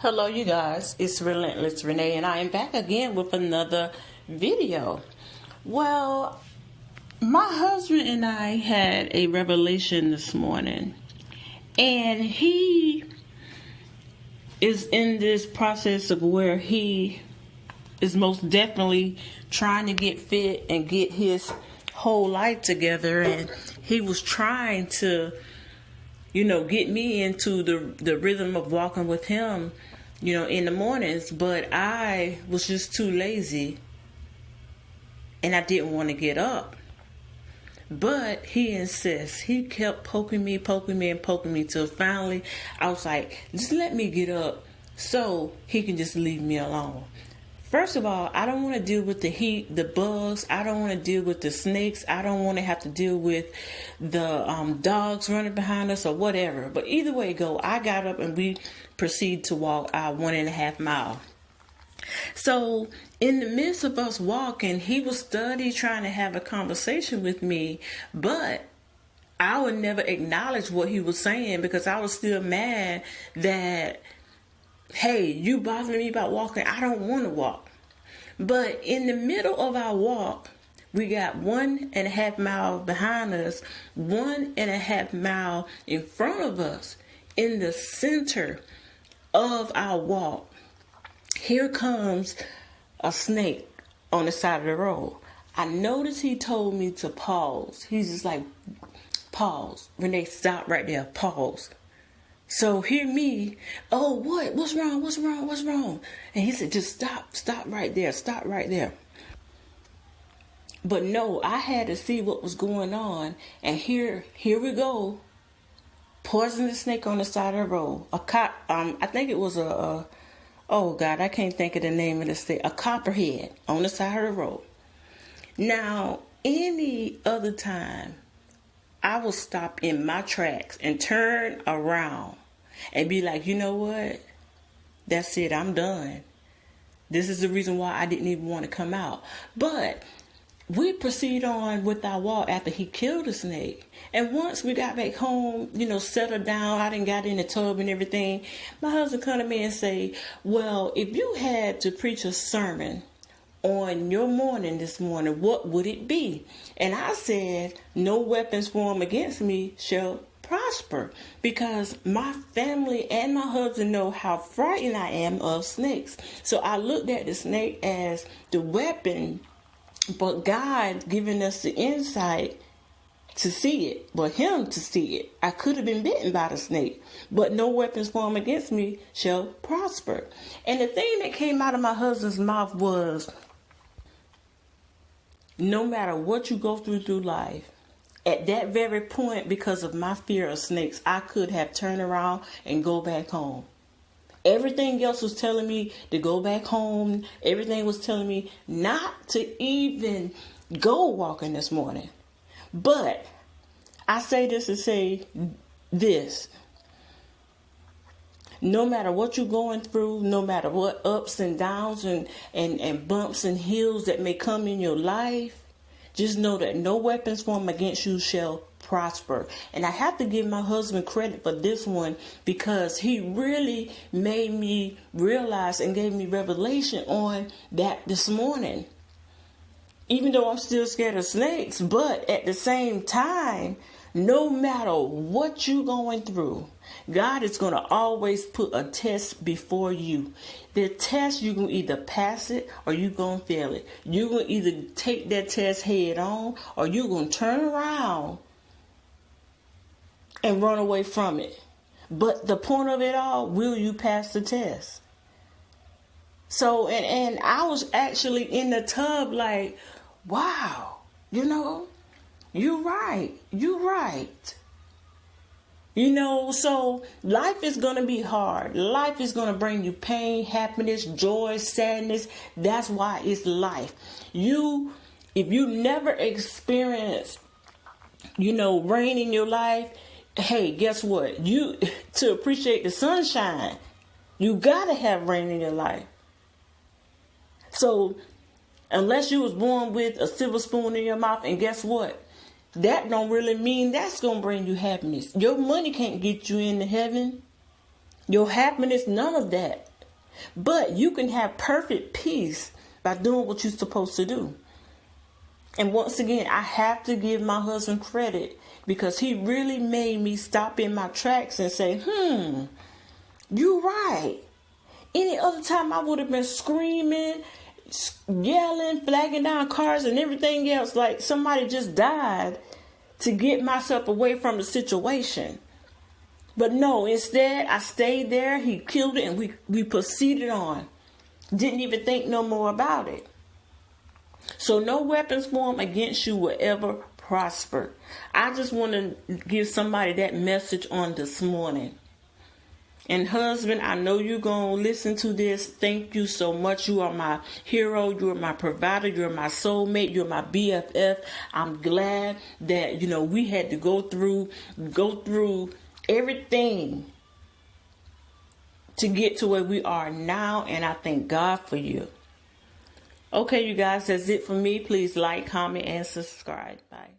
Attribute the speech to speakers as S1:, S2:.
S1: Hello you guys, it's Relentless Renee and I am back again with another video. Well, my husband and I had a revelation this morning, and he is in this process of where he is most definitely trying to get fit and get his whole life together, and he was trying to get me into the rhythm of walking with him, in the mornings. But I was just too lazy and I didn't want to get up. But he insists. He kept poking me till finally I was like, just let me get up so he can just leave me alone. First of all, I don't want to deal with the heat, the bugs. I don't want to deal with the snakes. I don't want to have to deal with the dogs running behind us or whatever. But either way it go, I got up and we proceed to walk our 1.5 mile. So in the midst of us walking, he was study trying to have a conversation with me, but I would never acknowledge what he was saying because I was still mad that, hey, you bothering me about walking. I don't want to walk. But in the middle of our walk, we got 1.5 mile behind us, 1.5 mile in front of us. In the center of our walk, here comes a snake on the side of the road. I noticed he told me to pause. He's just like, pause. Renee, stop right there. Pause. So hear me, oh, what's wrong? And he said, just stop right there. But no, I had to see what was going on. And here we go. Poisonous snake on the side of the road. I think it was oh God, I can't think of the name of the snake. A copperhead on the side of the road. Now, any other time, I will stop in my tracks and turn around and be like, you know what? That's it. I'm done. This is the reason why I didn't even want to come out. But we proceed on with our walk after he killed the snake. And once we got back home, settled down, I done got in the tub and everything, my husband come to me and say, well, if you had to preach a sermon on your morning this morning, what would it be? And I said, no weapons formed against me shall prosper, because my family and my husband know how frightened I am of snakes. So I looked at the snake as the weapon, but God giving us the insight to see it, but him to see it. I could have been bitten by the snake, but no weapons formed against me shall prosper. And the thing that came out of my husband's mouth was, no matter what you go through life, at that very point, because of my fear of snakes, I could have turned around and go back home. Everything else was telling me to go back home. Everything was telling me not to even go walking this morning. But I say this to say this. No matter what you're going through, no matter what ups and downs and bumps and hills that may come in your life, just know that no weapons formed against you shall prosper. And I have to give my husband credit for this one, because he really made me realize and gave me revelation on that this morning. Even though I'm still scared of snakes, but at the same time, no matter what you're going through, God is going to always put a test before you. The test, you can either pass it or you're going to fail it. You're going to either take that test head on or you're going to turn around and run away from it. But the point of it all, will you pass the test? So, and I was actually in the tub like, wow, you're right. So life is going to be hard. Life is going to bring you pain, happiness, joy, sadness. That's why it's life. If you never experienced, rain in your life, hey, guess what? To appreciate the sunshine, you got to have rain in your life. So unless you was born with a silver spoon in your mouth, and guess what? That don't really mean that's going to bring you happiness. Your money can't get you into heaven. Your happiness, none of that. But you can have perfect peace by doing what you're supposed to do. And once again, I have to give my husband credit because he really made me stop in my tracks and say, you're right. Any other time I would have been screaming, yelling, flagging down cars and everything else like somebody just died to get myself away from the situation. But no, instead I stayed there. He killed it and we proceeded on. Didn't even think no more about it. So no weapons formed against you will ever prosper. I just want to give somebody that message on this morning. And husband, I know you're going to listen to this. Thank you so much. You are my hero. You are my provider. You're my soulmate. You're my BFF. I'm glad that, we had to go through everything to get to where we are now. And I thank God for you. Okay, you guys, that's it for me. Please like, comment, and subscribe. Bye.